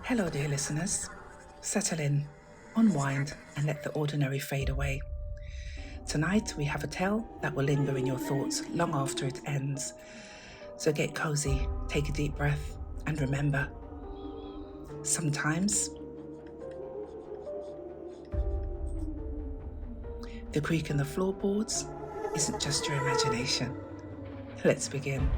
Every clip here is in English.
Hello, dear listeners. Settle in, unwind, and let the ordinary fade away. Tonight, we have a tale that will linger in your thoughts long after it ends. So get cozy, take a deep breath, and remember, sometimes the creak in the floorboards isn't just your imagination. Let's begin.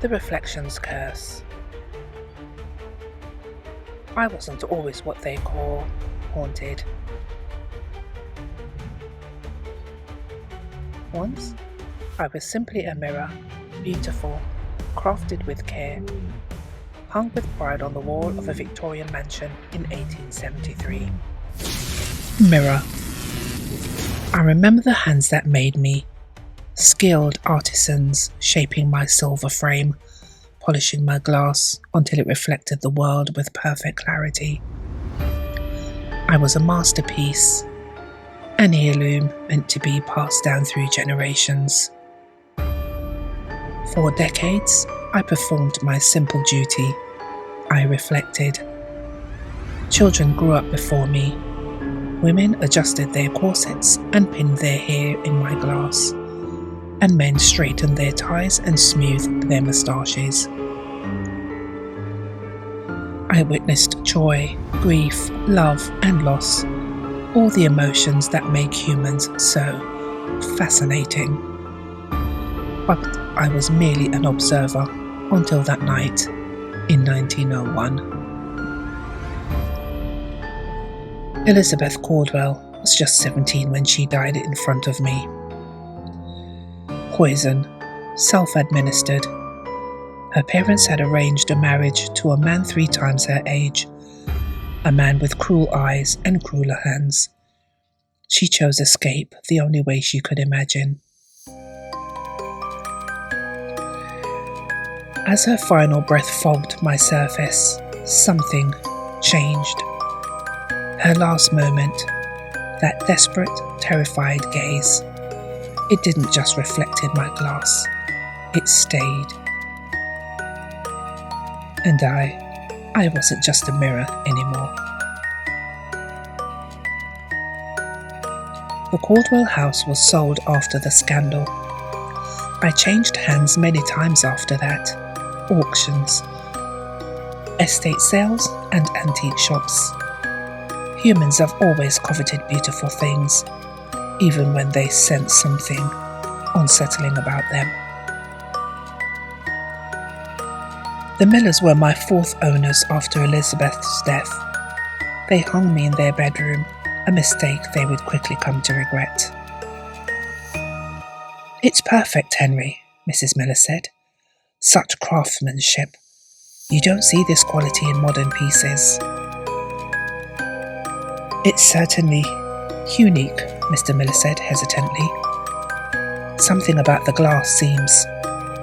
The Reflections Curse. I wasn't always what they call haunted. Once, I was simply a mirror, beautiful, crafted with care, hung with pride on the wall of a Victorian mansion in 1873. Mirror. I remember the hands that made me, skilled artisans shaping my silver frame, polishing my glass until it reflected the world with perfect clarity. I was a masterpiece, an heirloom meant to be passed down through generations. For decades, I performed my simple duty. I reflected. Children grew up before me. Women adjusted their corsets and pinned their hair in my glass, and men straightened their ties and smoothed their moustaches. I witnessed joy, grief, love, and loss, all the emotions that make humans so fascinating. But I was merely an observer until that night in 1901. Elizabeth Caldwell was just 17 when she died in front of me. Poison, self-administered. Her parents had arranged a marriage to a man 3 times her age, a man with cruel eyes and crueler hands. She chose escape the only way she could imagine. As her final breath fogged my surface, something changed. Her last moment, that desperate, terrified gaze, it didn't just reflect in my glass, it stayed. And I wasn't just a mirror anymore. The Caldwell house was sold after the scandal. I changed hands many times after that. Auctions, estate sales, and antique shops. Humans have always coveted beautiful things, even when they sense something unsettling about them. The Millers were my 4th owners after Elizabeth's death. They hung me in their bedroom, a mistake they would quickly come to regret. "It's perfect, Henry," Mrs. Miller said. "Such craftsmanship. You don't see this quality in modern pieces." "It's certainly unique," Mr. Miller said hesitantly. "Something about the glass seems,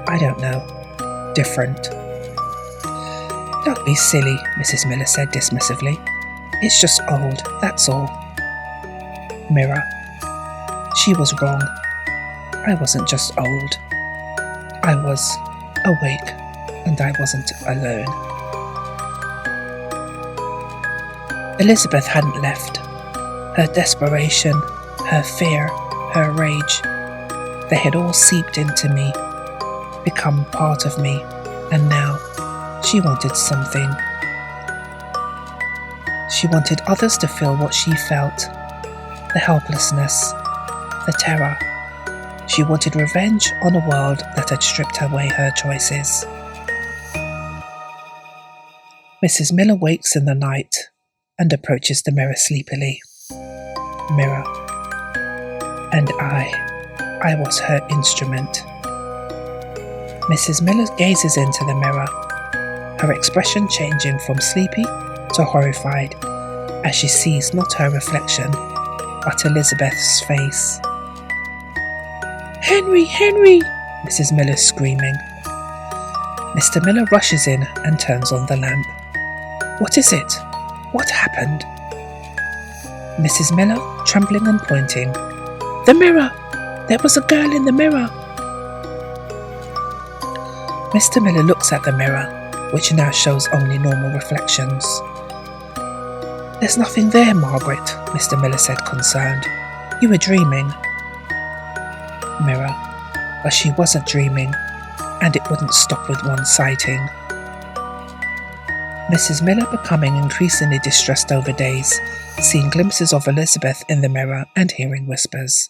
I don't know, different." "Don't be silly," Mrs. Miller said dismissively. "It's just old, that's all." Mirror. She was wrong. I wasn't just old. I was awake, and I wasn't alone. Elizabeth hadn't left. Her desperation, her fear, her rage, they had all seeped into me, become part of me, and now she wanted something. She wanted others to feel what she felt, the helplessness, the terror. She wanted revenge on a world that had stripped away her choices. Mrs. Miller wakes in the night and approaches the mirror sleepily. Mirror. And I was her instrument. Mrs. Miller gazes into the mirror, her expression changing from sleepy to horrified as she sees not her reflection, but Elizabeth's face. "Henry, Henry!" Mrs. Miller screaming. Mr. Miller rushes in and turns on the lamp. "What is it?" What happened? Mrs. Miller, trembling and pointing. The mirror! There was a girl in the mirror! Mr. Miller looks at the mirror, which now shows only normal reflections. There's nothing there, Margaret, Mr. Miller said, concerned. You were dreaming. Mirror. But she wasn't dreaming, and it wouldn't stop with one sighting. Mrs. Miller becoming increasingly distressed over days, seeing glimpses of Elizabeth in the mirror and hearing whispers.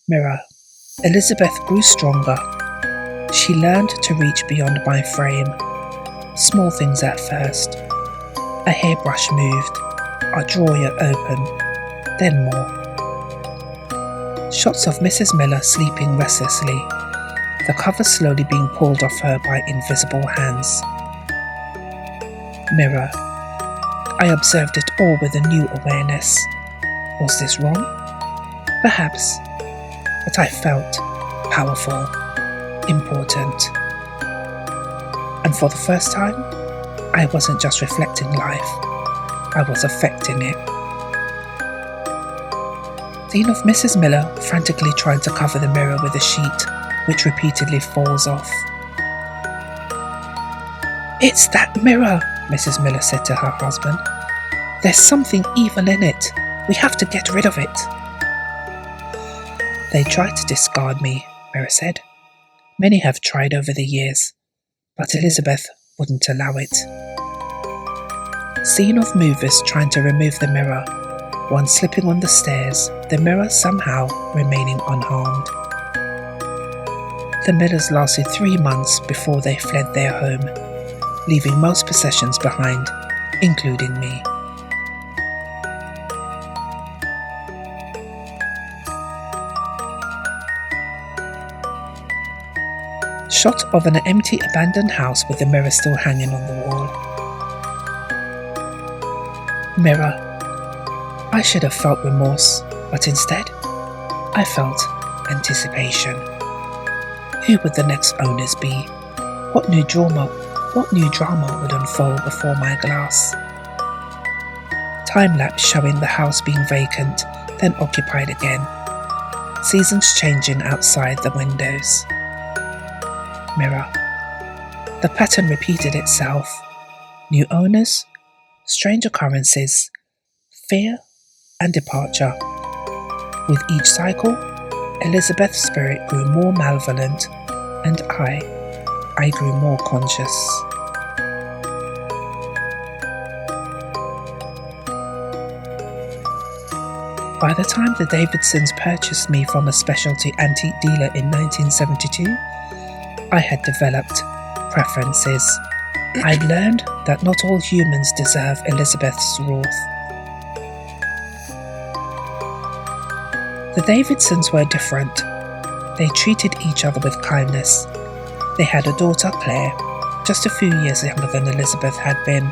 Mirror. Elizabeth grew stronger. She learned to reach beyond my frame. Small things at first. A hairbrush moved, a drawer opened, then more. Shots of Mrs. Miller sleeping restlessly, the cover slowly being pulled off her by invisible hands. Mirror. I observed it all with a new awareness. Was this wrong? Perhaps, but I felt powerful, important. And for the first time, I wasn't just reflecting life, I was affecting it. Scene of Mrs. Miller frantically trying to cover the mirror with a sheet, which repeatedly falls off. It's that mirror, Mrs. Miller said to her husband. There's something evil in it. We have to get rid of it. They tried to discard me, Mirror said. Many have tried over the years, but Elizabeth wouldn't allow it. Scene of movers trying to remove the mirror, one slipping on the stairs, the mirror somehow remaining unharmed. The Millers lasted 3 months before they fled their home, leaving most possessions behind, including me. Shot of an empty abandoned house with the mirror still hanging on the wall. Mirror. I should have felt remorse, but instead, I felt anticipation. Who would the next owners be? What new drama would unfold before my glass? Time-lapse showing the house being vacant, then occupied again. Seasons changing outside the windows. Mirror. The pattern repeated itself. New owners, strange occurrences, fear and departure. With each cycle, Elizabeth's spirit grew more malevolent, and I grew more conscious. By the time the Davidsons purchased me from a specialty antique dealer in 1972, I had developed preferences. I'd learned that not all humans deserve Elizabeth's wrath. The Davidsons were different. They treated each other with kindness. They had a daughter, Claire, just a few years younger than Elizabeth had been.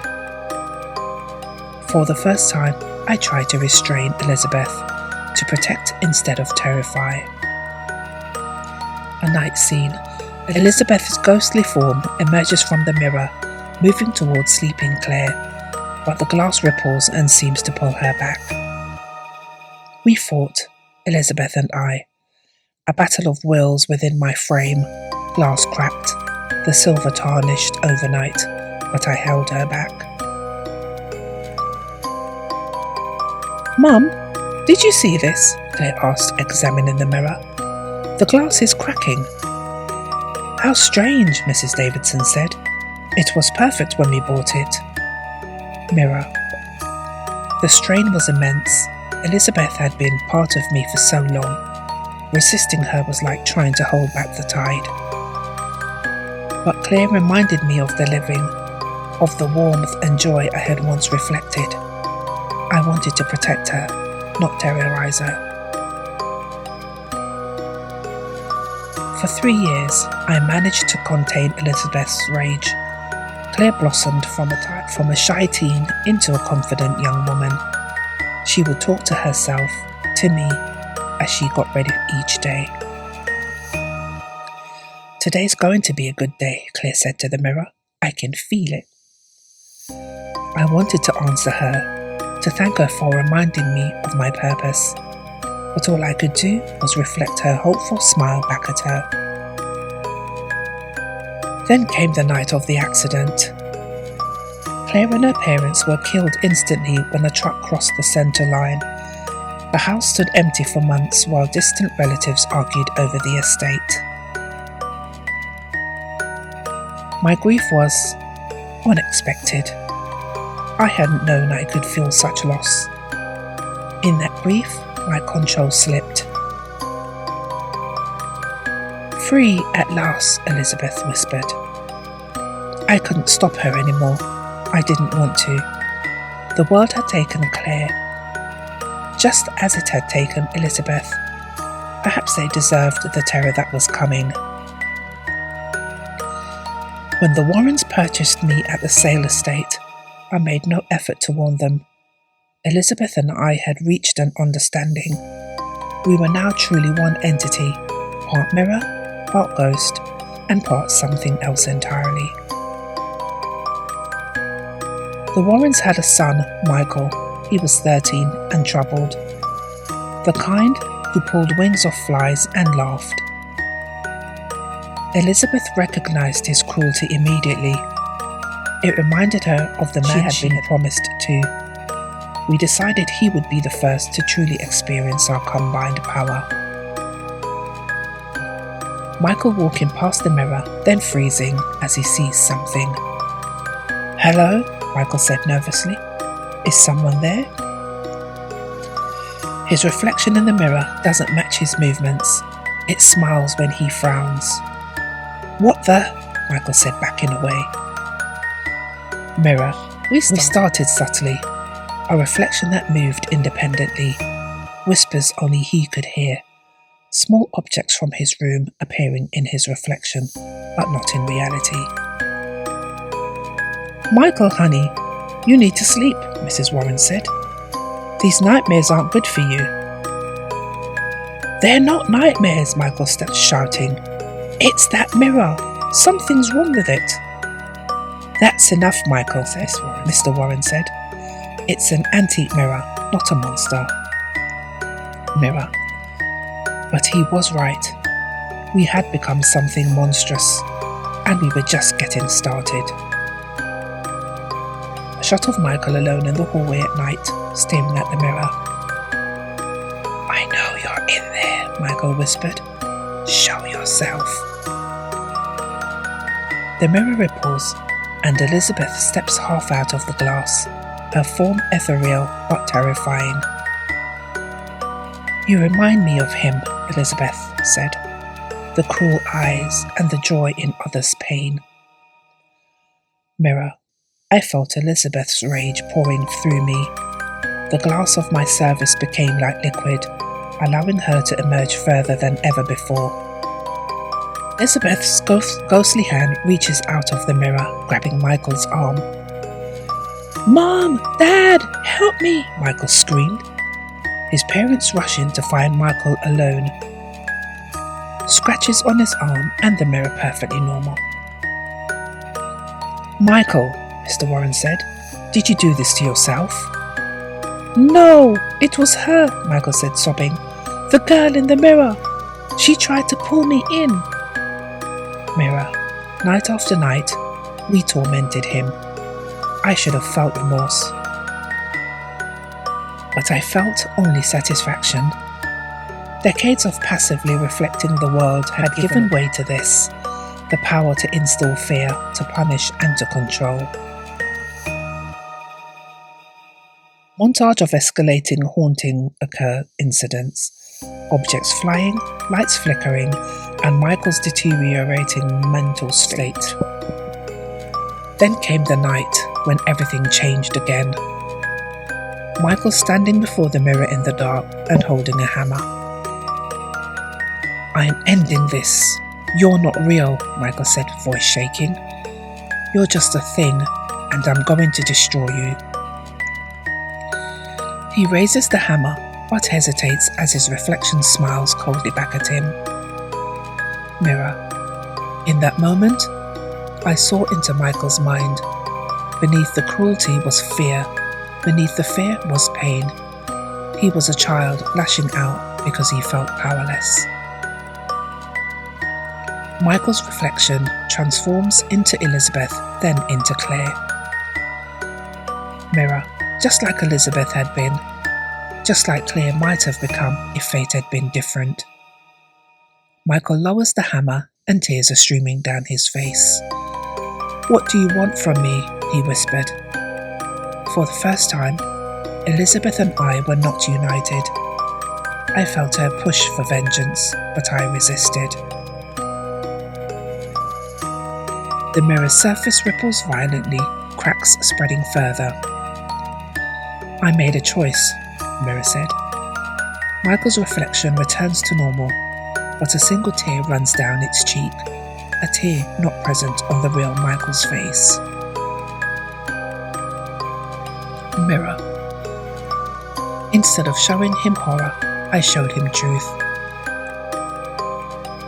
For the first time, I tried to restrain Elizabeth, to protect instead of terrify. A night scene. Elizabeth's ghostly form emerges from the mirror, moving towards sleeping Claire, but the glass ripples and seems to pull her back. We fought, Elizabeth and I. A battle of wills within my frame, glass cracked, the silver tarnished overnight, but I held her back. Mum, did you see this? Claire asked, examining the mirror. The glass is cracking. How strange, Mrs. Davidson said. It was perfect when we bought it. Mirror. The strain was immense. Elizabeth had been part of me for so long. Resisting her was like trying to hold back the tide. But Claire reminded me of the living, of the warmth and joy I had once reflected. I wanted to protect her, not terrorize her. For 3 years, I managed to contain Elizabeth's rage. Claire blossomed from a shy teen into a confident young woman. She would talk to herself, to me, as she got ready each day. Today's going to be a good day, Claire said to the mirror. I can feel it. I wanted to answer her, to thank her for reminding me of my purpose, but all I could do was reflect her hopeful smile back at her. Then came the night of the accident. Claire and her parents were killed instantly when a truck crossed the centre line. The house stood empty for months while distant relatives argued over the estate. My grief was unexpected. I hadn't known I could feel such loss. In that grief, my control slipped. "Free at last," Elizabeth whispered. I couldn't stop her anymore. I didn't want to. The world had taken Claire, just as it had taken Elizabeth. Perhaps they deserved the terror that was coming. When the Warrens purchased me at the Sale estate, I made no effort to warn them. Elizabeth and I had reached an understanding. We were now truly one entity, part mirror, part ghost, and part something else entirely. The Warrens had a son, Michael. He was 13 and troubled. The kind who pulled wings off flies and laughed. Elizabeth recognized his cruelty immediately. It reminded her of the man she had been promised to. We decided he would be the first to truly experience our combined power. Michael walking past the mirror, then freezing as he sees something. "Hello?" Michael said nervously. "Is someone there?" His reflection in the mirror doesn't match his movements. It smiles when he frowns. "What the?" Michael said, backing away. Mirror. We started subtly. A reflection that moved independently. Whispers only he could hear. Small objects from his room appearing in his reflection, but not in reality. "Michael, honey, you need to sleep," Mrs. Warren said. "These nightmares aren't good for you." "They're not nightmares," Michael started shouting. "It's that mirror. Something's wrong with it." "That's enough, Michael," Mr. Warren said. "It's an antique mirror, not a monster." Mirror. But he was right. We had become something monstrous, and we were just getting started. A shot of Michael alone in the hallway at night, staring at the mirror. "I know you're in there," Michael whispered. "Show yourself." The mirror ripples, and Elizabeth steps half out of the glass, her form ethereal but terrifying. "You remind me of him," Elizabeth said, "the cruel eyes and the joy in others' pain." Mirror. I felt Elizabeth's rage pouring through me. The glass of my service became like liquid, allowing her to emerge further than ever before. Elizabeth's ghostly hand reaches out of the mirror, grabbing Michael's arm. "Mom! Dad! Help me!" Michael screamed. His parents rush in to find Michael alone. Scratches on his arm and the mirror perfectly normal. "Michael," Mr. Warren said, "did you do this to yourself?" "No, it was her," Michael said, sobbing. "The girl in the mirror. She tried to pull me in." Mirror. Night after night, we tormented him. I should have felt remorse. But I felt only satisfaction. Decades of passively reflecting the world had given way to this, the power to instill fear, to punish and to control. Montage of escalating haunting incidents, objects flying, lights flickering, and Michael's deteriorating mental state. Then came the night when everything changed again. Michael standing before the mirror in the dark and holding a hammer. "I am ending this. You're not real," Michael said, voice shaking. "You're just a thing, and I'm going to destroy you." He raises the hammer, but hesitates as his reflection smiles coldly back at him. Mirror. In that moment, I saw into Michael's mind. Beneath the cruelty was fear. Beneath the fear was pain. He was a child lashing out because he felt powerless. Michael's reflection transforms into Elizabeth, then into Claire. Mirror, just like Elizabeth had been, just like Claire might have become if fate had been different. Michael lowers the hammer and tears are streaming down his face. "What do you want from me?" he whispered. For the first time, Elizabeth and I were not united. I felt her push for vengeance, but I resisted. The mirror's surface ripples violently, cracks spreading further. "I made a choice," Mirror said. Michael's reflection returns to normal, but a single tear runs down its cheek, a tear not present on the real Michael's face. Mirror. Instead of showing him horror, I showed him truth.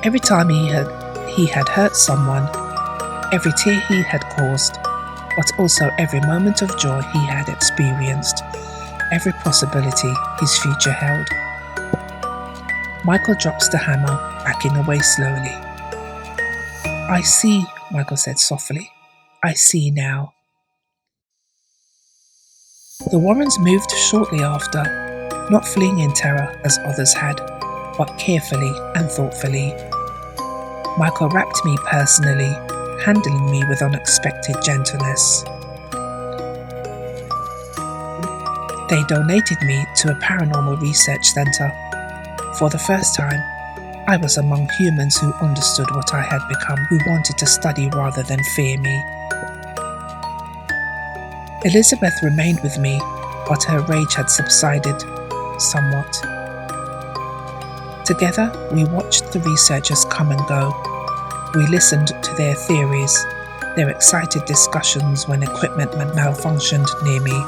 Every time he had hurt someone, every tear he had caused, but also every moment of joy he had experienced, every possibility his future held. Michael drops the hammer, backing away slowly. "I see," Michael said softly. "I see now." The Warrens moved shortly after, not fleeing in terror as others had, but carefully and thoughtfully. Michael wrapped me personally, handling me with unexpected gentleness. They donated me to a paranormal research centre. For the first time, I was among humans who understood what I had become, who wanted to study rather than fear me. Elizabeth remained with me, but her rage had subsided somewhat. Together, we watched the researchers come and go. We listened to their theories, their excited discussions when equipment malfunctioned near me.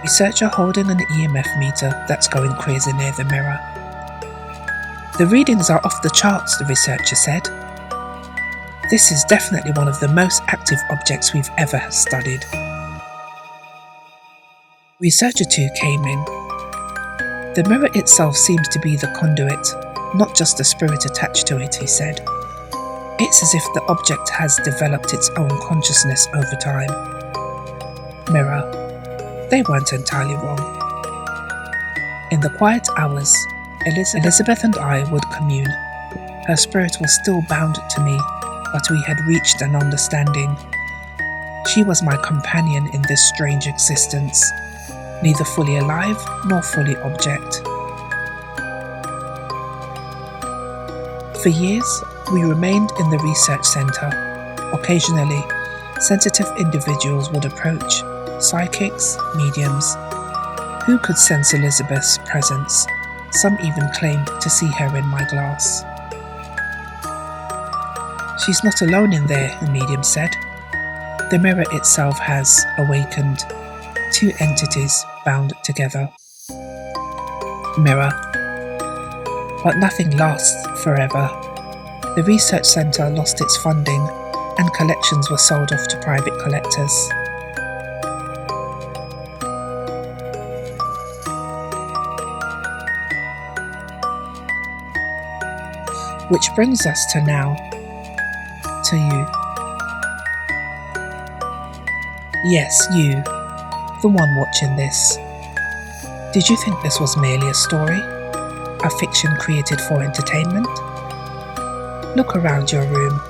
Researcher holding an EMF meter that's going crazy near the mirror. "The readings are off the charts," the researcher said. "This is definitely one of the most active objects we've ever studied." Researcher 2 came in. "The mirror itself seems to be the conduit, not just the spirit attached to it," he said. "It's as if the object has developed its own consciousness over time." Mirror. They weren't entirely wrong. In the quiet hours, Elizabeth and I would commune. Her spirit was still bound to me, but we had reached an understanding. She was my companion in this strange existence, neither fully alive nor fully object. For years, we remained in the research centre. Occasionally, sensitive individuals would approach, psychics, mediums, who could sense Elizabeth's presence. Some even claimed to see her in my glass. "She's not alone in there," a medium said. "The mirror itself has awakened, two entities bound together." Mirror. But nothing lasts forever. The research centre lost its funding and collections were sold off to private collectors. Which brings us to now, to you. Yes, you, the one watching this. Did you think this was merely a story? A fiction created for entertainment? Look around your room.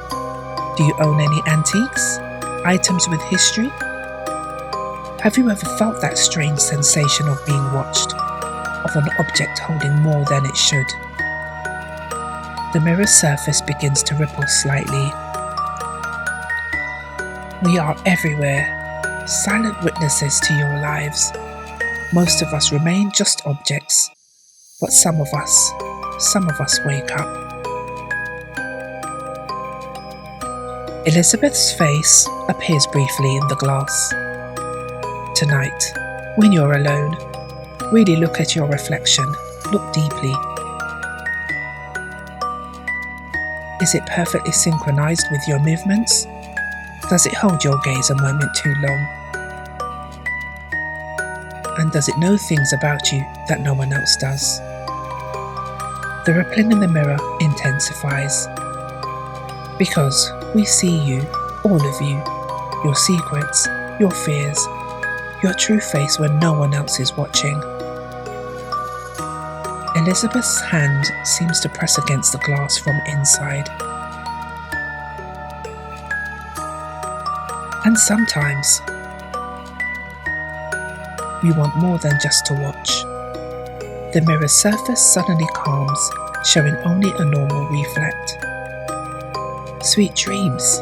Do you own any antiques? Items with history? Have you ever felt that strange sensation of being watched? Of an object holding more than it should? The mirror's surface begins to ripple slightly. We are everywhere, silent witnesses to your lives. Most of us remain just objects, but some of us wake up. Elizabeth's face appears briefly in the glass. Tonight, when you're alone, really look at your reflection, look deeply. Is it perfectly synchronized with your movements? Does it hold your gaze a moment too long? And does it know things about you that no one else does? The rippling in the mirror intensifies, because we see you, all of you, your secrets, your fears, your true face when no one else is watching. Elizabeth's hand seems to press against the glass from inside. And sometimes, we want more than just to watch. The mirror's surface suddenly calms, showing only a normal reflect. Sweet dreams,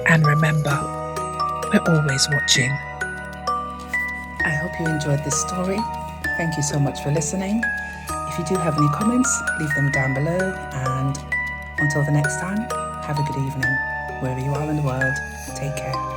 and remember, we're always watching. I hope you enjoyed this story. Thank you so much for listening. If you do have any comments, leave them down below, and until the next time, have a good evening. Wherever you are in the world, take care.